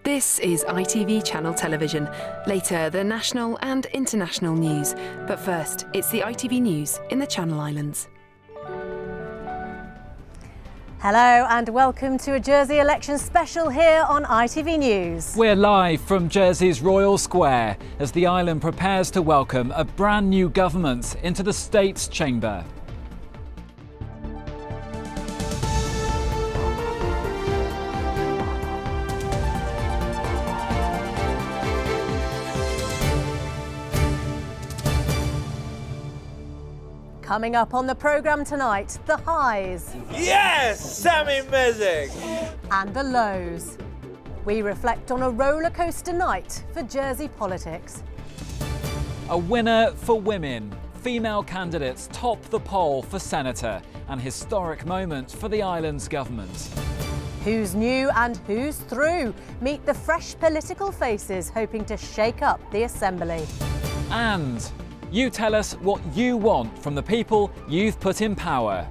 This is ITV Channel Television. Later, the national and international news. But first, it's the ITV News in the Channel Islands. Hello and welcome to a Jersey election special here on ITV News. We're live from Jersey's Royal Square as the island prepares to welcome a brand new government into the State's chamber. Coming up on the programme tonight, the highs. Yes, Sammy Mezek. And the lows. We reflect on a rollercoaster night for Jersey politics. A winner for women. Female candidates top the poll for senator. An historic moment for the island's government. Who's new and who's through? Meet the fresh political faces hoping to shake up the Assembly. And you tell us what you want from the people you've put in power.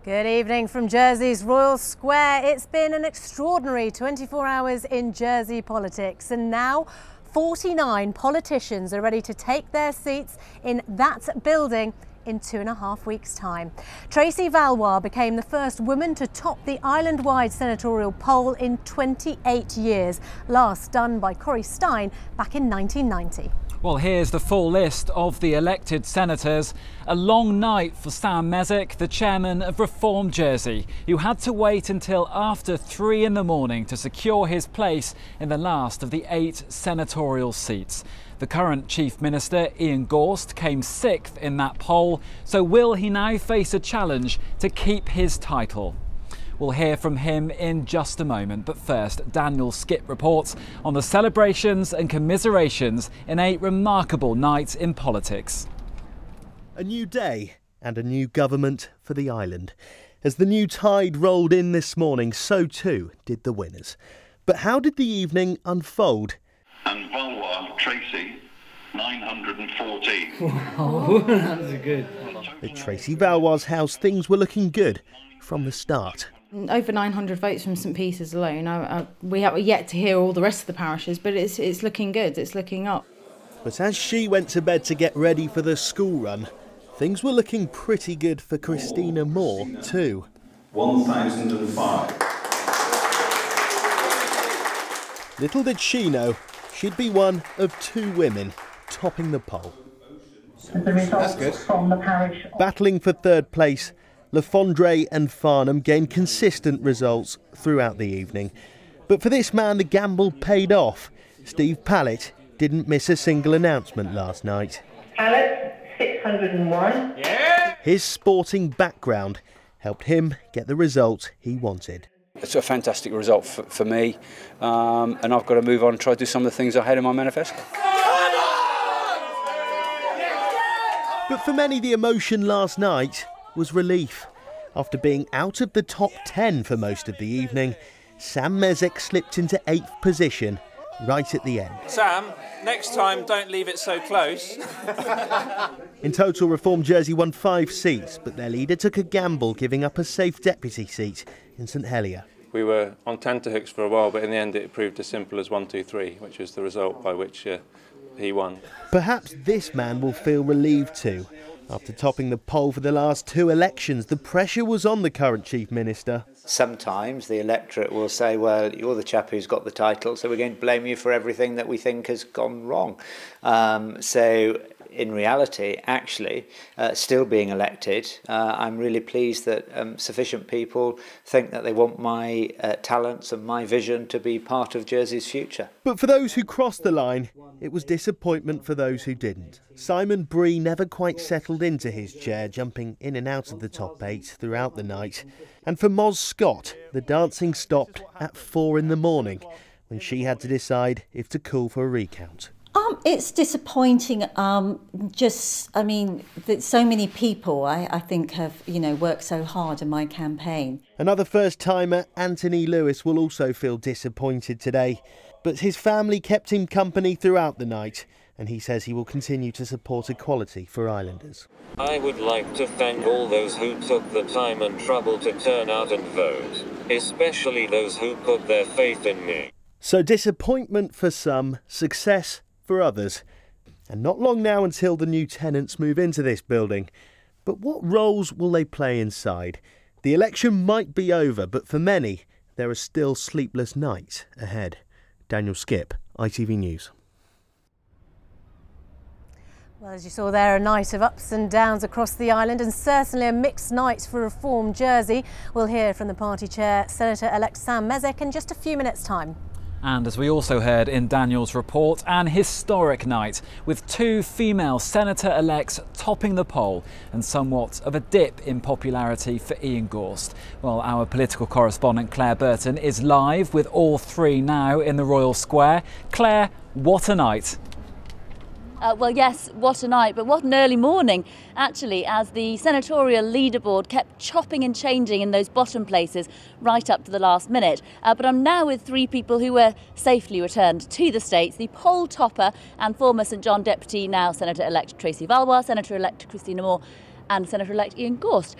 Good evening from Jersey's Royal Square. It's been an extraordinary 24 hours in Jersey politics, and now 49 politicians are ready to take their seats in that building in 2.5 weeks' time. Tracy Valois became the first woman to top the island-wide senatorial poll in 28 years, last done by Corrie Stein back in 1990. Well, here's the full list of the elected senators. A long night for Sam Mezek, the chairman of Reform Jersey, who had to wait until after 3 in the morning to secure his place in the last of the 8 senatorial seats. The current Chief Minister, Ian Gorst, came 6th in that poll, so will he now face a challenge to keep his title? We'll hear from him in just a moment, but first, Daniel Skip reports on the celebrations and commiserations in a remarkable night in politics. A new day and a new government for the island. As the new tide rolled in this morning, so too did the winners. But how did the evening unfold? And Valois, Tracy, 914. Oh, that's good. At Tracy Valois' house, things were looking good from the start. Over 900 votes from St Peter's alone. We have yet to hear all the rest of the parishes, but it's looking good, it's looking up. But as she went to bed to get ready for the school run, things were looking pretty good for Christina Moore too. 1005. Little did she know, she'd be one of 2 women topping the poll. The results from the parish. Battling for 3rd place, Lafondre and Farnham gained consistent results throughout the evening. But for this man, the gamble paid off. Steve Pallett didn't miss a single announcement last night. Pallett, 601. Yeah. His sporting background helped him get the result he wanted. It's a fantastic result for me, and I've got to move on and try to do some of the things I had in my manifesto. But for many, the emotion last night was relief. After being out of the top 10 for most of the evening, Sam Mezek slipped into 8th position right at the end. Sam, next time don't leave it so close. In total, Reform Jersey won 5 seats, but their leader took a gamble, giving up a safe deputy seat in St Helier. We were on tenterhooks for a while, but in the end it proved as simple as 1, 2, 3, which is the result by which he won. Perhaps this man will feel relieved too. After topping the poll for the last 2 elections, the pressure was on the current Chief Minister. Sometimes the electorate will say, well, you're the chap who's got the title, so we're going to blame you for everything that we think has gone wrong. So in reality, actually, still being elected, I'm really pleased that sufficient people think that they want my talents and my vision to be part of Jersey's future. But for those who crossed the line, it was disappointment for those who didn't. Simon Bree never quite settled into his chair, jumping in and out of the top 8 throughout the night. And for Moz Scott, the dancing stopped at 4 in the morning when she had to decide if to call for a recount. It's disappointing. That so many people, I think, have worked so hard in my campaign. Another first-timer, Anthony Lewis, will also feel disappointed today. But his family kept him company throughout the night, and he says he will continue to support equality for Islanders. I would like to thank all those who took the time and trouble to turn out and vote, especially those who put their faith in me. So disappointment for some, success for others. And not long now until the new tenants move into this building. But what roles will they play inside? The election might be over, but for many, there are still sleepless nights ahead. Daniel Skip, ITV News. Well, as you saw there, a night of ups and downs across the island, and certainly a mixed night for Reform Jersey. We'll hear from the party chair, Senator-elect Sam Mesek, in just a few minutes' time. And as we also heard in Daniel's report, an historic night with 2 female senator-elects topping the poll and somewhat of a dip in popularity for Ian Gorst. Well, our political correspondent Claire Burton is live with all 3 now in the Royal Square. Claire, what a night. Well, yes, what a night, but what an early morning, actually, as the senatorial leaderboard kept chopping and changing in those bottom places right up to the last minute. But I'm now with 3 people who were safely returned to the States. The poll topper and former St John Deputy, now Senator-elect Tracy Valois, Senator-elect Christina Moore and Senator-elect Ian Gorst.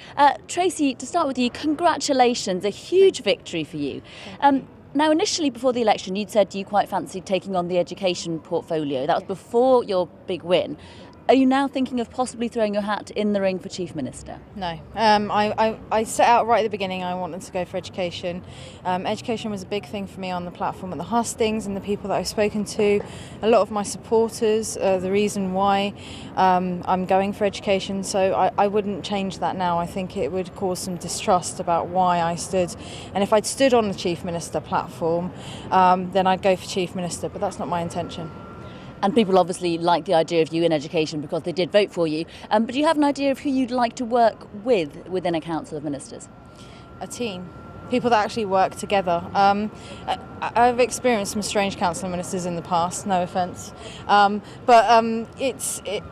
Tracy, to start with you, congratulations, a huge victory for you. Now, initially, before the election, you'd said you quite fancied taking on the education portfolio. That was before your big win. Are you now thinking of possibly throwing your hat in the ring for Chief Minister? No. I set out right at the beginning I wanted to go for education. Education was a big thing for me on the platform at the hustings, and the people that I've spoken to, a lot of my supporters, the reason why I'm going for education. So I wouldn't change that now. I think it would cause some distrust about why I stood. And if I'd stood on the Chief Minister platform, then I'd go for Chief Minister, but that's not my intention. And people obviously like the idea of you in education because they did vote for you. But do you have an idea of who you'd like to work with within a council of ministers? A team. People that actually work together. I've experienced some strange council ministers in the past, no offence, but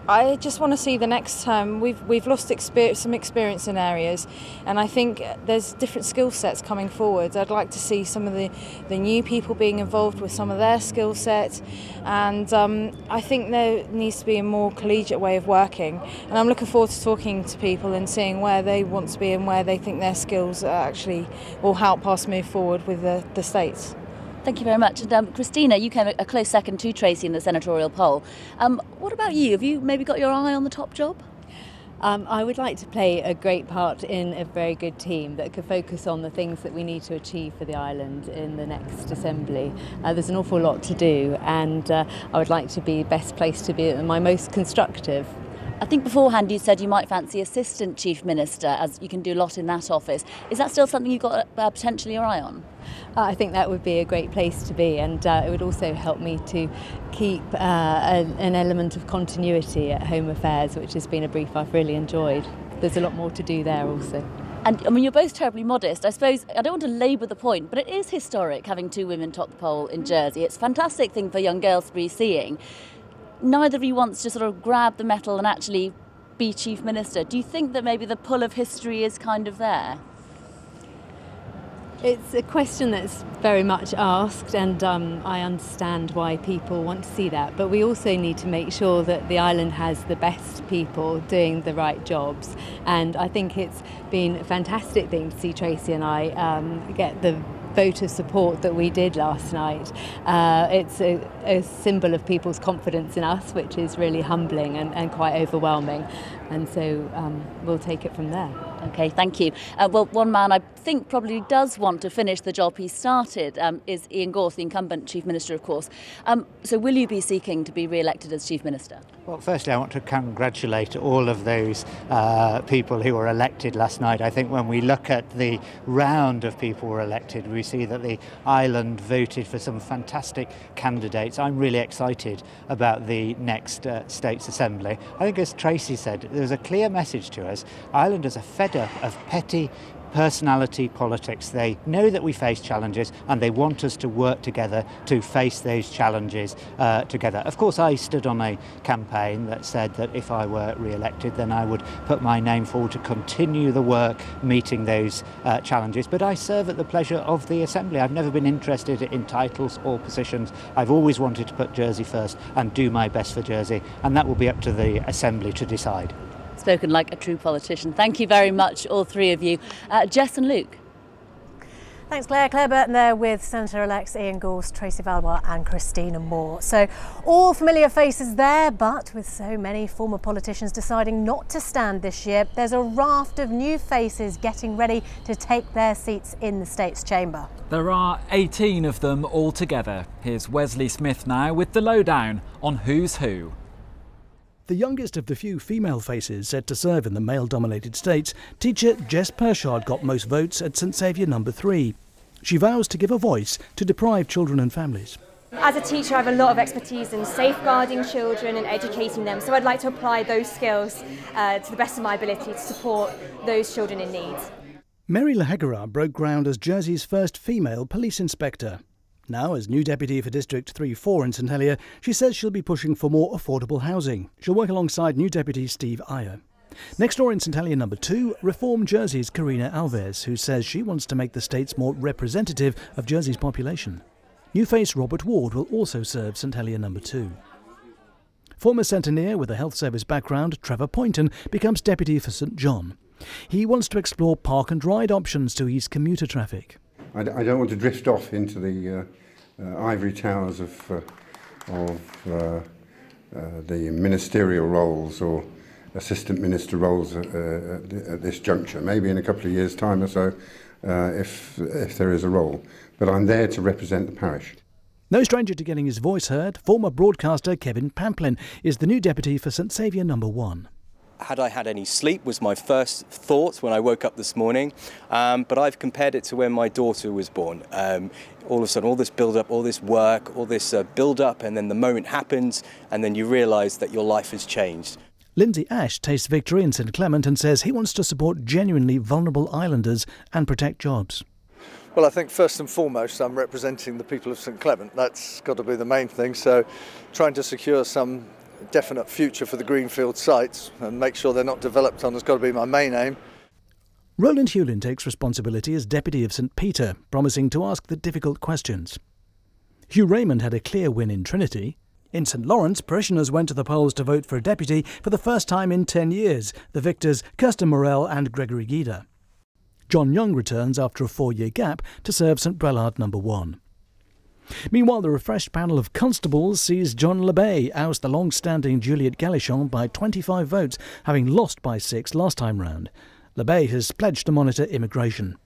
I just want to see the next term. We've lost some experience in areas, and I think there's different skill sets coming forward. I'd like to see some of the new people being involved with some of their skill sets, and I think there needs to be a more collegiate way of working, and I'm looking forward to talking to people and seeing where they want to be and where they think their skills actually will help us move forward with the states. Thank you very much. And Christina, you came a close second to Tracy in the senatorial poll. What about you? Have you maybe got your eye on the top job? I would like to play a great part in a very good team that could focus on the things that we need to achieve for the island in the next assembly. There's an awful lot to do, and I would like to be best placed to be my most constructive. I think beforehand you said you might fancy Assistant Chief Minister, as you can do a lot in that office. Is that still something you've got potentially your eye on? I think that would be a great place to be, and it would also help me to keep an element of continuity at Home Affairs, which has been a brief I've really enjoyed. There's a lot more to do there also. And I mean, you're both terribly modest. I suppose, I don't want to labour the point, but it is historic having 2 women top the poll in Jersey. It's a fantastic thing for young girls to be seeing. Neither of you wants to sort of grab the medal and actually be Chief Minister. Do you think that maybe the pull of history is kind of there? It's a question that's very much asked, and I understand why people want to see that. But we also need to make sure that the island has the best people doing the right jobs. And I think it's been a fantastic thing to see Tracy and I get the vote of support that we did last night. It's a symbol of people's confidence in us, which is really humbling and quite overwhelming. And so we'll take it from there. OK, thank you. Well, one man I think probably does want to finish the job he started is Ian Gorst, the incumbent Chief Minister, of course. So will you be seeking to be re-elected as Chief Minister? Well, firstly, I want to congratulate all of those people who were elected last night. I think when we look at the round of people who were elected, we see that the island voted for some fantastic candidates. I'm really excited about the next States Assembly. I think, as Tracy said, there's a clear message to us. Ireland is fed up of petty personality politics. They know that we face challenges and they want us to work together to face those challenges together. Of course, I stood on a campaign that said that if I were re-elected, then I would put my name forward to continue the work meeting those challenges. But I serve at the pleasure of the Assembly. I've never been interested in titles or positions. I've always wanted to put Jersey first and do my best for Jersey, and that will be up to the Assembly to decide. Spoken like a true politician. Thank you very much, all three of you. Jess and Luke. Thanks, Claire. Claire Burton there with Senator-elects Ian Gorse, Tracy Valois and Christina Moore. So all familiar faces there, but with so many former politicians deciding not to stand this year, there's a raft of new faces getting ready to take their seats in the States Chamber. There are 18 of them altogether. Here's Wesley Smith now with the lowdown on who's who. The youngest of the few female faces set to serve in the male-dominated states, teacher Jess Pershard got most votes at St Saviour No. 3. She vows to give a voice to deprived children and families. As a teacher, I have a lot of expertise in safeguarding children and educating them, so I'd like to apply those skills to the best of my ability to support those children in need. Mary Lahegara broke ground as Jersey's first female police inspector. Now, as new deputy for District 3-4 in St Helier, she says she'll be pushing for more affordable housing. She'll work alongside new deputy Steve Iyer. Next door in St Helier No. 2, Reform Jersey's Karina Alves, who says she wants to make the states more representative of Jersey's population. New face Robert Ward will also serve St Helier No. 2. Former centenaire with a health service background, Trevor Poynton, becomes deputy for St John. He wants to explore park and ride options to ease commuter traffic. I don't want to drift off into the ivory towers of the ministerial roles or assistant minister roles at this juncture. Maybe in a couple of years' time or so, if there is a role. But I'm there to represent the parish. No stranger to getting his voice heard, former broadcaster Kevin Pamplin is the new deputy for St Saviour No. 1. Had I had any sleep was my first thought when I woke up this morning, but I've compared it to when my daughter was born. All of a sudden, all this build-up, all this work, all this build-up, and then the moment happens, and then you realise that your life has changed. Lindsay Ash tastes victory in St Clement and says he wants to support genuinely vulnerable islanders and protect jobs. Well, I think first and foremost I'm representing the people of St Clement. That's got to be the main thing, so trying to secure some definite future for the greenfield sites and make sure they're not developed on has got to be my main aim. Roland Hewlin takes responsibility as deputy of St Peter, promising to ask the difficult questions. Hugh Raymond had a clear win in Trinity. In St Lawrence, parishioners went to the polls to vote for a deputy for the first time in 10 years, the victors Kirsten Morell and Gregory Guida. John Young returns after a 4-year gap to serve St Brelard No. 1. Meanwhile, the refreshed panel of constables sees John Lebay oust the long-standing Juliette Galichon by 25 votes, having lost by 6 last time round. Lebay has pledged to monitor immigration.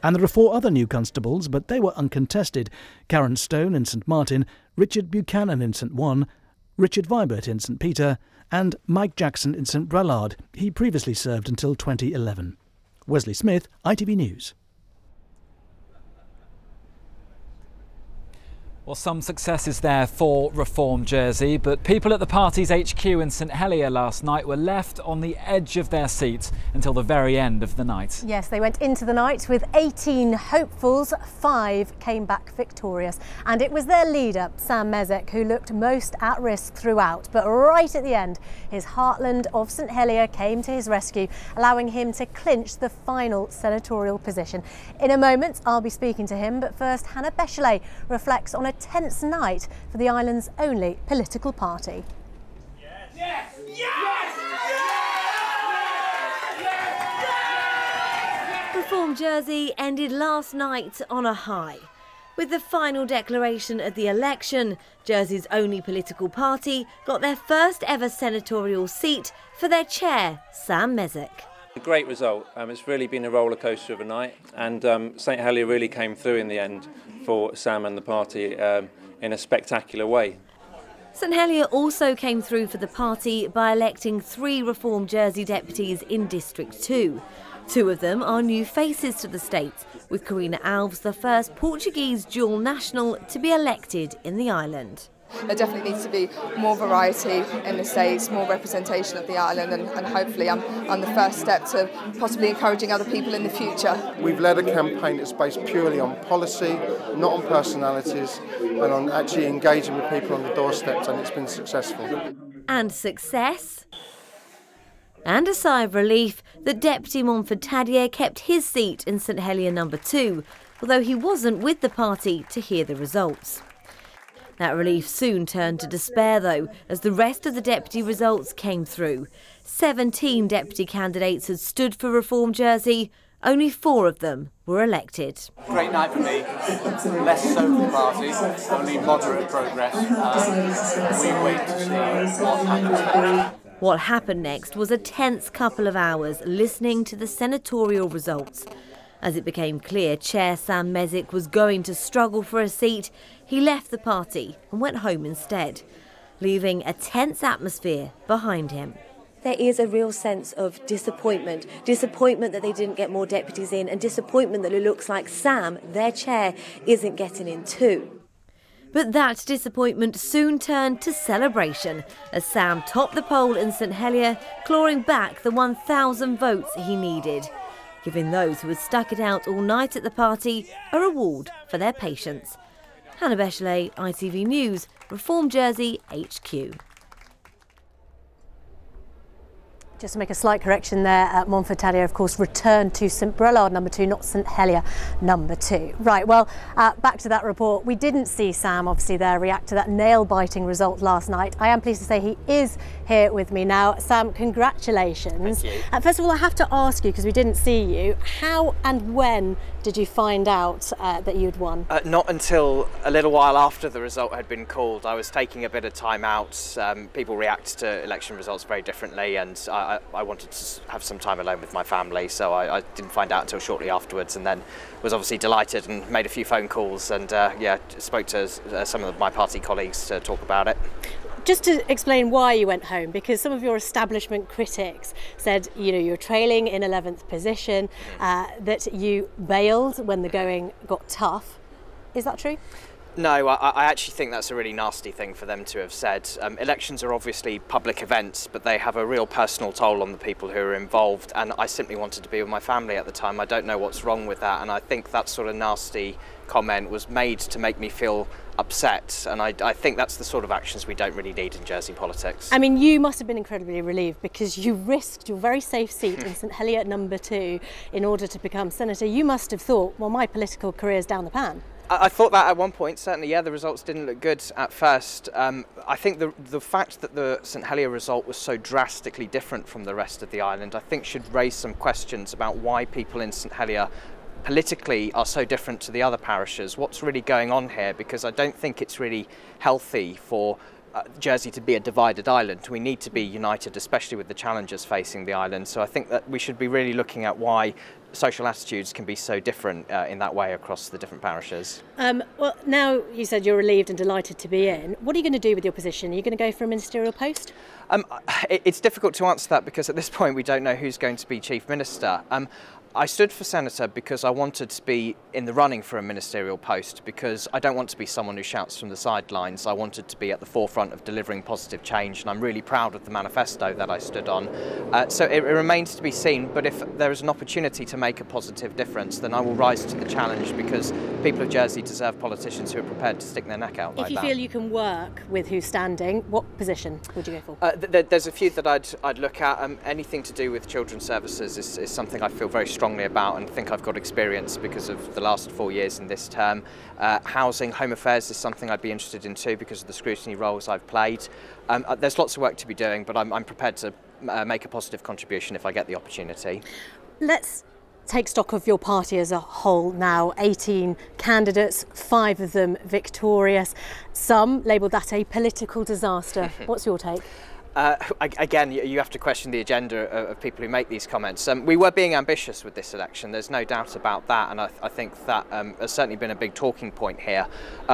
And there are 4 other new constables, but they were uncontested. Karen Stone in St Martin, Richard Buchanan in St One, Richard Vibert in St Peter, and Mike Jackson in St Brelard. He previously served until 2011. Wesley Smith, ITV News. Well, some successes there for Reform Jersey, but people at the party's HQ in St Helier last night were left on the edge of their seats until the very end of the night. Yes, they went into the night with 18 hopefuls, 5 came back victorious. And it was their leader, Sam Mezek, who looked most at risk throughout. But right at the end, his heartland of St Helier came to his rescue, allowing him to clinch the final senatorial position. In a moment, I'll be speaking to him, but first, Hannah Bechelet reflects on a tense night for the island's only political party. Yes! Yes! Yes! Reform Jersey ended last night on a high. With the final declaration of the election, Jersey's only political party got their first ever senatorial seat for their chair, Sam Mezek. A great result. It's really been a roller coaster of a night, and St Helier really came through in the end for Sam and the party in a spectacular way. St Helier also came through for the party by electing 3 Reform Jersey deputies in District 2. 2 of them are new faces to the state, with Karina Alves the first Portuguese dual national to be elected in the island. There definitely needs to be more variety in the States, more representation of the island, and hopefully I'm the first step to possibly encouraging other people in the future. We've led a campaign that's based purely on policy, not on personalities, and on actually engaging with people on the doorsteps, and it's been successful. And success? And a sigh of relief that Deputy Monfortadier kept his seat in St Helier No. 2, although he wasn't with the party to hear the results. That relief soon turned to despair, though, as the rest of the deputy results came through. 17 deputy candidates had stood for Reform Jersey. Only 4 of them were elected. Great night for me. Less so for the party, only moderate progress. We wait to see what happens next. What happened next was a tense couple of hours listening to the senatorial results. As it became clear Chair Sam Mezek was going to struggle for a seat, he left the party and went home instead, leaving a tense atmosphere behind him. There is a real sense of disappointment that they didn't get more deputies in, and disappointment that it looks like Sam, their chair, isn't getting in too. But that disappointment soon turned to celebration as Sam topped the poll in St Helier, clawing back the 1,000 votes he needed, giving those who had stuck it out all night at the party a reward for their patience. Hannah Bechley, ITV News, Reform Jersey HQ. Just to make a slight correction there, Monfortadier, of course, returned to St Brelard No. 2, not St Helier No. 2. Right, well, back to that report. We didn't see Sam, obviously, there react to that nail-biting result last night. I am pleased to say he is here with me now. Sam, congratulations. Thank you. First of all, I have to ask you, because we didn't see you, how and when did you find out that you'd won? Not until a little while after the result had been called. I was taking a bit of time out. People react to election results very differently, and I wanted to have some time alone with my family, so I didn't find out until shortly afterwards, and then was obviously delighted and made a few phone calls and spoke to some of my party colleagues to talk about it. Just to explain why you went home, because some of your establishment critics said, you know, you're trailing in 11th position, that you bailed when the going got tough. Is that true? No, I actually think that's a really nasty thing for them to have said. Elections are obviously public events, but they have a real personal toll on the people who are involved, and I simply wanted to be with my family at the time. I don't know what's wrong with that, and I think that sort of nasty comment was made to make me feel upset, and I think that's the sort of actions we don't really need in Jersey politics. I mean, you must have been incredibly relieved, because you risked your very safe seat in St Helier No. 2 in order to become senator. You must have thought, well, my political career's down the pan. I thought that at one point, certainly, yeah, the results didn't look good at first. I think the fact that the St Helier result was so drastically different from the rest of the island, I think should raise some questions about why people in St Helier politically are so different to the other parishes. What's really going on here? Because I don't think it's really healthy for Jersey to be a divided island. We need to be united, especially with the challenges facing the island. So I think that we should be really looking at why social attitudes can be so different in that way across the different parishes. Well, now you said you're relieved and delighted to be in. What are you going to do with your position? Are you going to go for a ministerial post? It's difficult to answer that, because at this point we don't know who's going to be Chief Minister. I stood for senator because I wanted to be in the running for a ministerial post, because I don't want to be someone who shouts from the sidelines. I wanted to be at the forefront of delivering positive change, and I'm really proud of the manifesto that I stood on. So it remains to be seen, but if there is an opportunity to make a positive difference, then I will rise to the challenge, because people of Jersey deserve politicians who are prepared to stick their neck out like that. If you feel you can work with who's standing, what position would you go for? There's a few that I'd look at. Anything to do with children's services is something I feel very strongly about, and think I've got experience because of the last 4 years in this term. Housing, home affairs is something I'd be interested in too, because of the scrutiny roles I've played. There's lots of work to be doing, but I'm prepared to make a positive contribution if I get the opportunity. Let's take stock of your party as a whole now. 18 candidates, 5 of them victorious. Some labelled that a political disaster. What's your take? Again, you have to question the agenda of people who make these comments. We were being ambitious with this election, there's no doubt about that, and I think that has certainly been a big talking point here.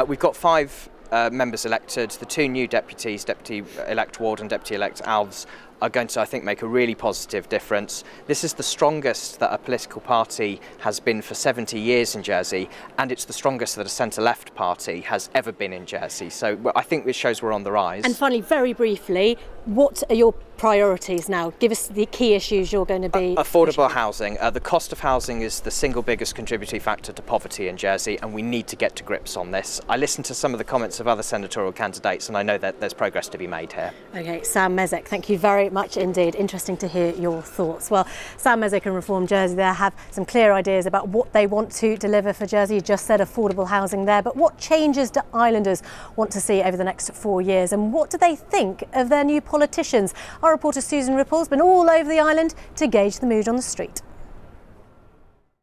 We've got 5 members elected. The 2 new deputies, Deputy-elect Ward and Deputy-elect Alves, are going to, I think, make a really positive difference. This is the strongest that a political party has been for 70 years in Jersey, and it's the strongest that a centre-left party has ever been in Jersey. So I think this shows we're on the rise. And finally, very briefly, what are your priorities now? Give us the key issues you're going to be... Affordable housing. The cost of housing is the single biggest contributing factor to poverty in Jersey, and we need to get to grips on this. I listened to some of the comments of other senatorial candidates, and I know that there's progress to be made here. OK, Sam Mezek, thank you very much indeed. Interesting to hear your thoughts. Well, Sam Mezek and Reform Jersey there have some clear ideas about what they want to deliver for Jersey. You just said affordable housing there, but what changes do Islanders want to see over the next 4 years, and what do they think of their new politicians? Our reporter Susan Ripple's been all over the island to gauge the mood on the street.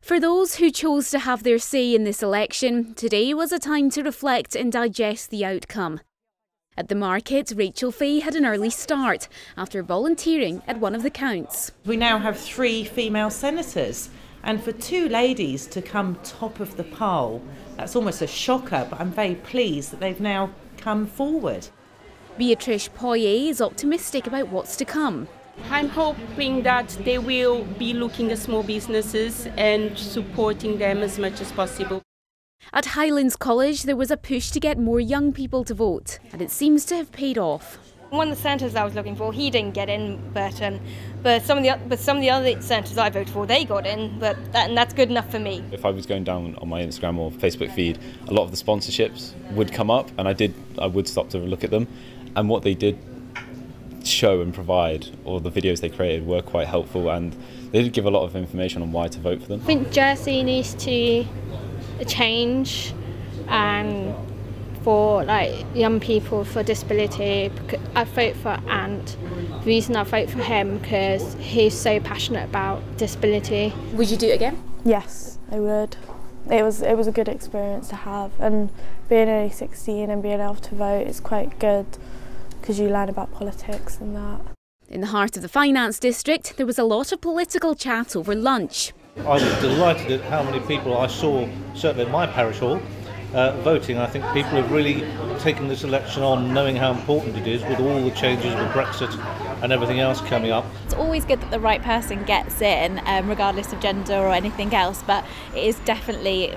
For those who chose to have their say in this election, today was a time to reflect and digest the outcome. At the market, Rachel Fay had an early start after volunteering at one of the counts. We now have 3 female senators, and for 2 ladies to come top of the poll, that's almost a shocker, but I'm very pleased that they've now come forward. Beatrice Poirier is optimistic about what's to come. I'm hoping that they will be looking at small businesses and supporting them as much as possible. At Highlands College, there was a push to get more young people to vote, and it seems to have paid off. One of the senators I was looking for, he didn't get in, but some of the other senators I voted for, they got in, and that's good enough for me. If I was going down on my Instagram or Facebook feed, a lot of the sponsorships would come up, and I would stop to look at them, and what they did show and provide, or the videos they created, were quite helpful, and they did give a lot of information on why to vote for them. I think Jersey needs to change, and for young people for disability, I vote for Ant. The reason I vote for him because he's so passionate about disability. Would you do it again? Yes, I would. It was a good experience to have, and being only 16 and being able to vote is quite good because you learn about politics and that. In the heart of the finance district, there was a lot of political chat over lunch. I was delighted at how many people I saw, certainly in my parish hall, voting. I think people have really taken this election on, knowing how important it is with all the changes with Brexit and everything else coming up. It's always good that the right person gets in, regardless of gender or anything else, but it is definitely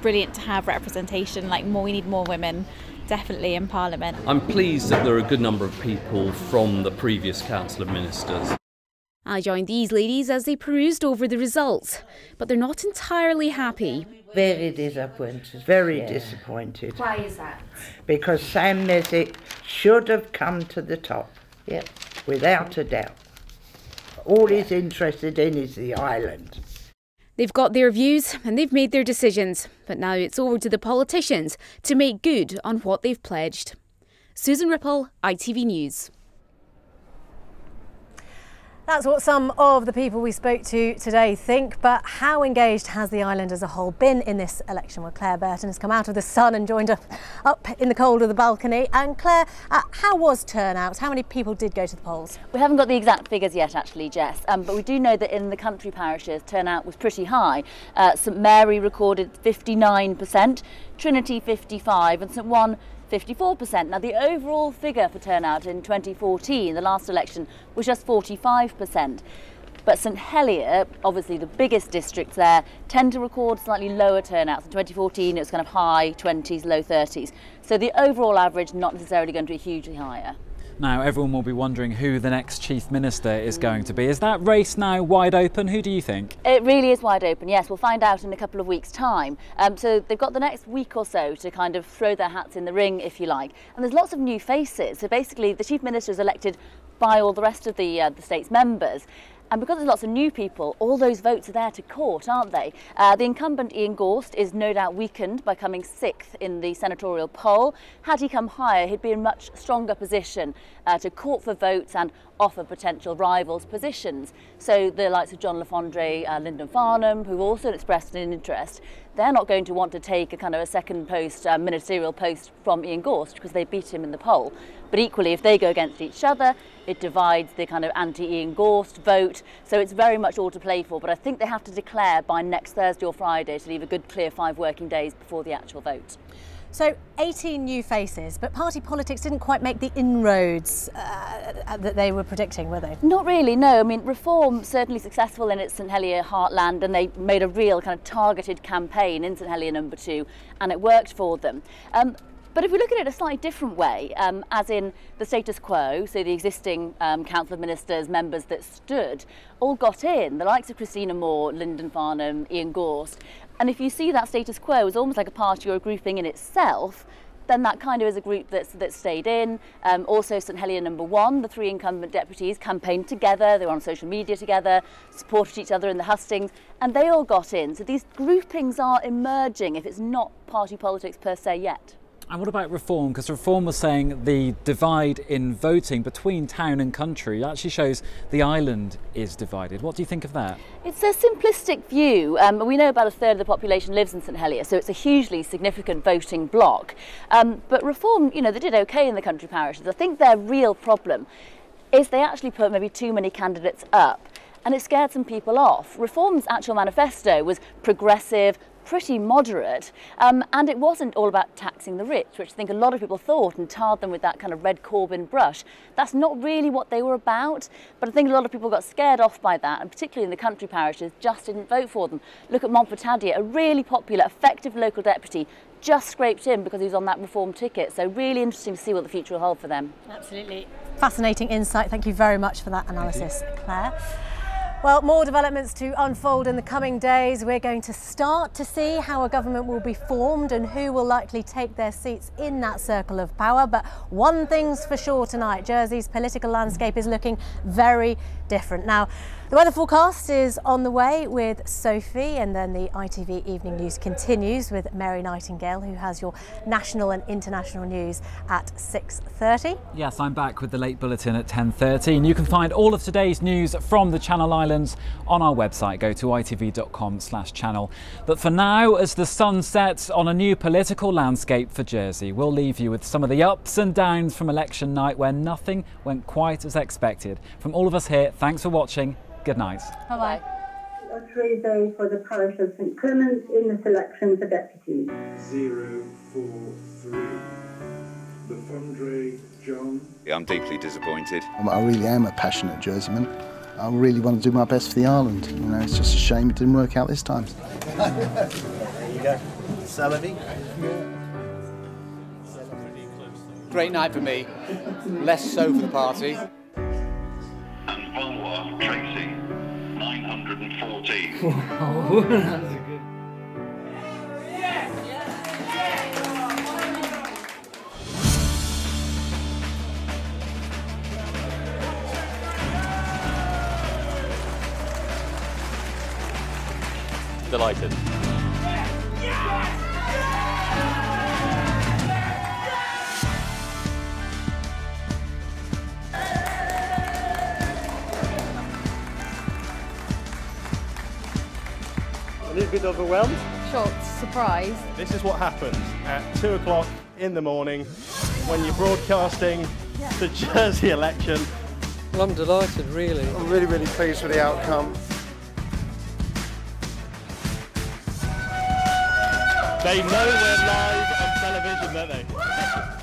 brilliant to have representation. We need more women, definitely, in Parliament. I'm pleased that there are a good number of people from the previous Council of Ministers. I joined these ladies as they perused over the results, but they're not entirely happy. Very disappointed, very disappointed. Why is that? Because Sam Mezek should have come to the top, without a doubt. All he's interested in is the island. They've got their views and they've made their decisions, but now it's over to the politicians to make good on what they've pledged. Susan Ripple, ITV News. That's what some of the people we spoke to today think, but how engaged has the island as a whole been in this election? Well, Claire Burton has come out of the sun and joined up in the cold of the balcony. And Claire, how was turnout? How many people did go to the polls? We haven't got the exact figures yet, actually, Jess, but we do know that in the country parishes, turnout was pretty high. St Mary recorded 59%, Trinity 55%, and St One 54%. Now, the overall figure for turnout in 2014, the last election, was just 45%. But St Helier, obviously the biggest district there, tend to record slightly lower turnouts. In 2014, it was kind of high 20s, low 30s. So the overall average not necessarily going to be hugely higher. Now, everyone will be wondering who the next Chief Minister is going to be. Is that race now wide open? Who do you think? It really is wide open, yes. We'll find out in a couple of weeks' time. So they've got the next week or so to kind of throw their hats in the ring, if you like. And there's lots of new faces. So basically, the Chief Minister is elected by all the rest of the state's members. And because there's lots of new people, all those votes are there to court, aren't they? The incumbent Ian Gorst is no doubt weakened by coming 6th in the senatorial poll. Had he come higher, he'd be in a much stronger position to court for votes and offer potential rivals positions. So the likes of John Lafondre, Lyndon Farnham, who've also expressed an interest, they're not going to want to take a kind of a second post, ministerial post from Ian Gorst because they beat him in the poll. But equally, if they go against each other, it divides the kind of anti-Ian Gorst vote. So it's very much all to play for. But I think they have to declare by next Thursday or Friday to leave a good clear 5 working days before the actual vote. So 18 new faces, but party politics didn't quite make the inroads that they were predicting, were they? Not really, no. I mean, Reform certainly successful in its St Helier heartland, and they made a real kind of targeted campaign in St Helier number 2, and it worked for them. But if we look at it a slightly different way, as in the status quo, so the existing Council of Ministers, members that stood, all got in, the likes of Christina Moore, Lyndon Farnham, Ian Gorst. And if you see that status quo as almost like a party or a grouping in itself, then that kind of is a group that stayed in. Also St Helier number 1, the 3 incumbent deputies campaigned together, they were on social media together, supported each other in the hustings, and they all got in. So these groupings are emerging if it's not party politics per se yet. And what about Reform? Because Reform was saying the divide in voting between town and country actually shows the island is divided. What do you think of that? It's a simplistic view. We know about a third of the population lives in St Helier, so it's a hugely significant voting bloc. But Reform, you know, they did okay in the country parishes. I think their real problem is they actually put maybe too many candidates up, and it scared some people off. Reform's actual manifesto was progressive, pretty moderate, and it wasn't all about taxing the rich, which I think a lot of people thought and tarred them with that kind of red Corbyn brush. That's not really what they were about, but I think a lot of people got scared off by that, and particularly in the country parishes, just didn't vote for them. Look at Montfortadier, a really popular, effective local deputy, just scraped in because he was on that Reform ticket. So really interesting to see what the future will hold for them. Absolutely. Fascinating insight. Thank you very much for that analysis, Claire. Well, more developments to unfold in the coming days. We're going to start to see how a government will be formed and who will likely take their seats in that circle of power. But one thing's for sure tonight, Jersey's political landscape is looking very different. Now, the weather forecast is on the way with Sophie, and then the ITV Evening News continues with Mary Nightingale, who has your national and international news at 6:30. Yes, I'm back with the late bulletin at 10:30, and you can find all of today's news from the Channel Islands on our website. Go to itv.com/channel. But for now, as the sun sets on a new political landscape for Jersey, we'll leave you with some of the ups and downs from election night, where nothing went quite as expected. From all of us here, thanks for watching. Good night. Bye-bye. Lottery day for the parish of St Clements in the selection for deputies. 043. The Fondre, John. I'm deeply disappointed. I really am a passionate Jerseyman. I really want to do my best for the island. You know, it's just a shame it didn't work out this time. There you go. Salami. Great night for me. Less so for the party. And Valois, Tracy, 914. Wow, that's a good. Delighted. A little bit overwhelmed. Shocked, surprised. This is what happens at 2 o'clock in the morning when you're broadcasting the Jersey election. Well, I'm delighted, really. I'm really, really pleased with the outcome. They know we're live on television, don't they?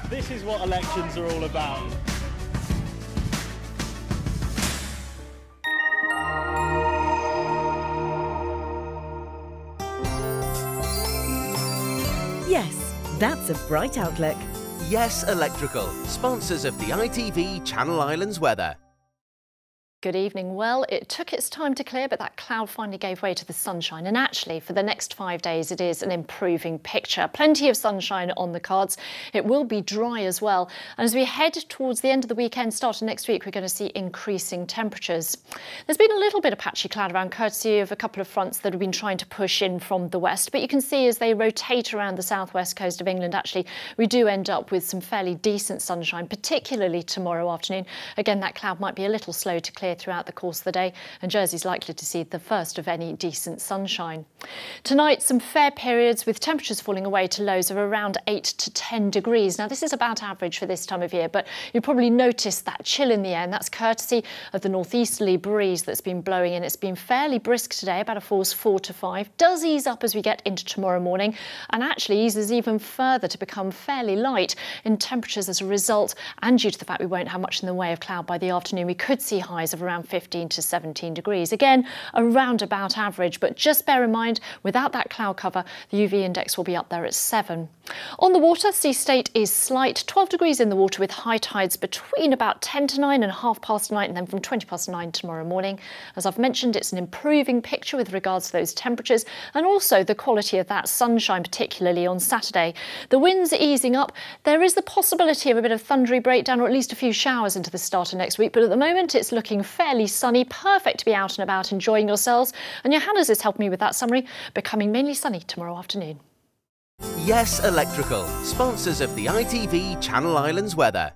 This is what elections are all about. Yes, that's a bright outlook. Yes Electrical, sponsors of the ITV Channel Islands weather. Good evening. Well, it took its time to clear, but that cloud finally gave way to the sunshine. And actually, for the next 5 days, it is an improving picture. Plenty of sunshine on the cards. It will be dry as well. And as we head towards the end of the weekend, start of next week, we're going to see increasing temperatures. There's been a little bit of patchy cloud around, courtesy of a couple of fronts that have been trying to push in from the west. But you can see as they rotate around the southwest coast of England, actually, we do end up with some fairly decent sunshine, particularly tomorrow afternoon. Again, that cloud might be a little slow to clear clear throughout the course of the day, and Jersey's likely to see the first of any decent sunshine. Tonight, some fair periods with temperatures falling away to lows of around 8 to 10 degrees. Now, this is about average for this time of year, but you probably notice that chill in the air, and that's courtesy of the northeasterly breeze that's been blowing in. It's been fairly brisk today, about a force 4 to 5. Does ease up as we get into tomorrow morning, and actually eases even further to become fairly light in temperatures as a result, and due to the fact we won't have much in the way of cloud by the afternoon, we could see highs of around 15 to 17 degrees. Again, around about average, but just bear in mind, without that cloud cover, the UV index will be up there at 7. On the water, sea state is slight, 12 degrees in the water with high tides between about 10 to 9 and 9:30, and then from 20 past 9 tomorrow morning. As I've mentioned, it's an improving picture with regards to those temperatures and also the quality of that sunshine, particularly on Saturday. The winds are easing up. There is the possibility of a bit of thundery breakdown or at least a few showers into the start of next week, but at the moment it's looking fairly sunny, perfect to be out and about enjoying yourselves. And Johannes is helping me with that summary, becoming mainly sunny tomorrow afternoon. Yes Electrical, sponsors of the ITV Channel Islands weather.